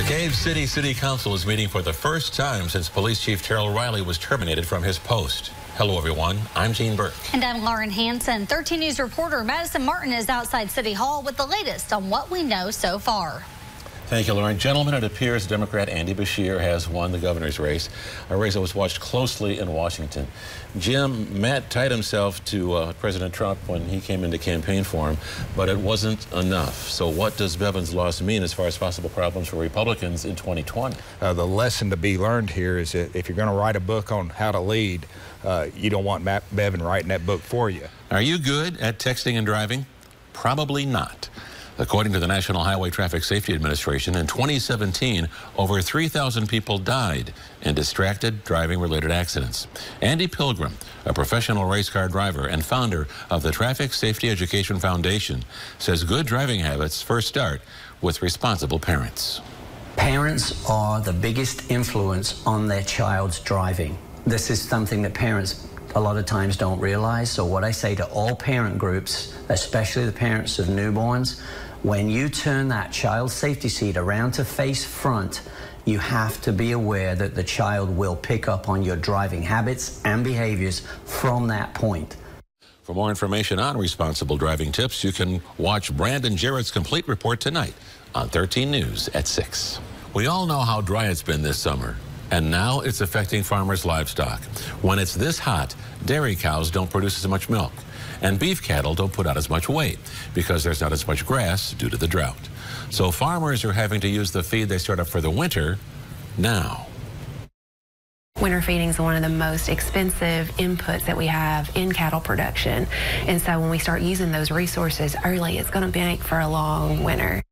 The Cave City Council is meeting for the first time since Police Chief Terrell Riley was terminated from his post. Hello, everyone. I'm Birk. And I'm Lauren Hansen. 13 News reporter Madison Martin is outside City Hall with the latest on what we know so far. Thank you, Lauren. Gentlemen, it appears Democrat Andy Beshear has won the governor's race, a race that was watched closely in Washington. Jim, Matt tied himself to President Trump when he came in to campaign for him, but it wasn't enough. So what does Bevin's loss mean as far as possible problems for Republicans in 2020? The lesson to be learned here is that if you're going to write a book on how to lead, you don't want Bevin writing that book for you. Are you good at texting and driving? Probably not. According to the National Highway Traffic Safety Administration, in 2017, over 3,000 people died in distracted driving-related accidents. Andy Pilgrim, a professional race car driver and founder of the Traffic Safety Education Foundation, says good driving habits first start with responsible parents. Parents are the biggest influence on their child's driving. This is something that parents a lot of times don't realize. So what I say to all parent groups, especially the parents of newborns, when you turn that child's safety seat around to face front, you have to be aware that the child will pick up on your driving habits and behaviors from that point. For more information on responsible driving tips, you can watch Brandon Jarrett's complete report tonight on 13 News at 6. We all know how dry it's been this summer, and now it's affecting farmers' livestock. When it's this hot, dairy cows don't produce as much milk, and beef cattle don't put out as much weight because there's not as much grass due to the drought. So farmers are having to use the feed they stored up for the winter now. Winter feeding is one of the most expensive inputs that we have in cattle production. And so when we start using those resources early, it's going to make for a long winter.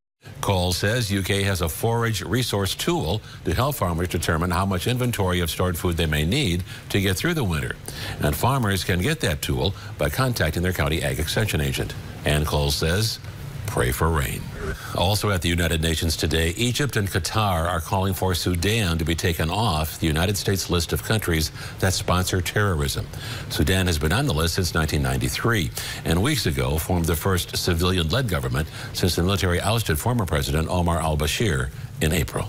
Cole says UK has a forage resource tool to help farmers determine how much inventory of stored food they may need to get through the winter. And farmers can get that tool by contacting their county ag extension agent. And Cole says, pray for rain. Also at the United Nations today, Egypt and Qatar are calling for Sudan to be taken off the United States list of countries that sponsor terrorism. Sudan has been on the list since 1993 and weeks ago formed the first civilian-led government since the military ousted former President Omar al-Bashir in April.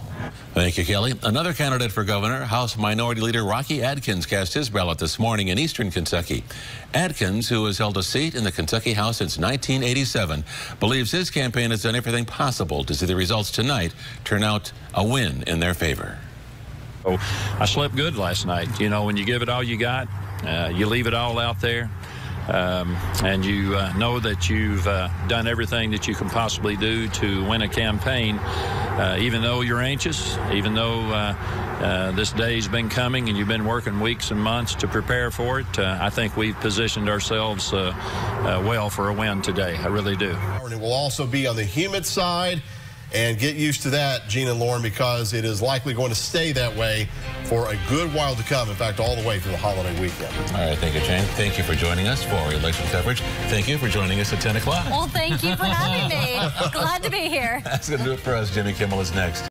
Thank you, Kelly. Another candidate for governor, House Minority Leader Rocky Adkins, cast his ballot this morning in eastern Kentucky. Adkins, who has held a seat in the Kentucky House since 1987, believes his campaign has done everything possible to see the results tonight turn out a win in their favor. Oh, I slept good last night. You know, when you give it all you got, you leave it all out there. And you know that you've done everything that you can possibly do to win a campaign, even though you're anxious, even though this day's been coming and you've been working weeks and months to prepare for it. I think we've positioned ourselves well for a win today. I really do. It will also be on the humid side, and get used to that, Gene and Lauren, because it is likely going to stay that way for a good while to come. In fact, all the way through the holiday weekend. All right, thank you, Jane. Thank you for joining us for election coverage. Thank you for joining us at 10 o'clock. Well, thank you for having me. Glad to be here. That's going to do it for us. Jimmy Kimmel is next.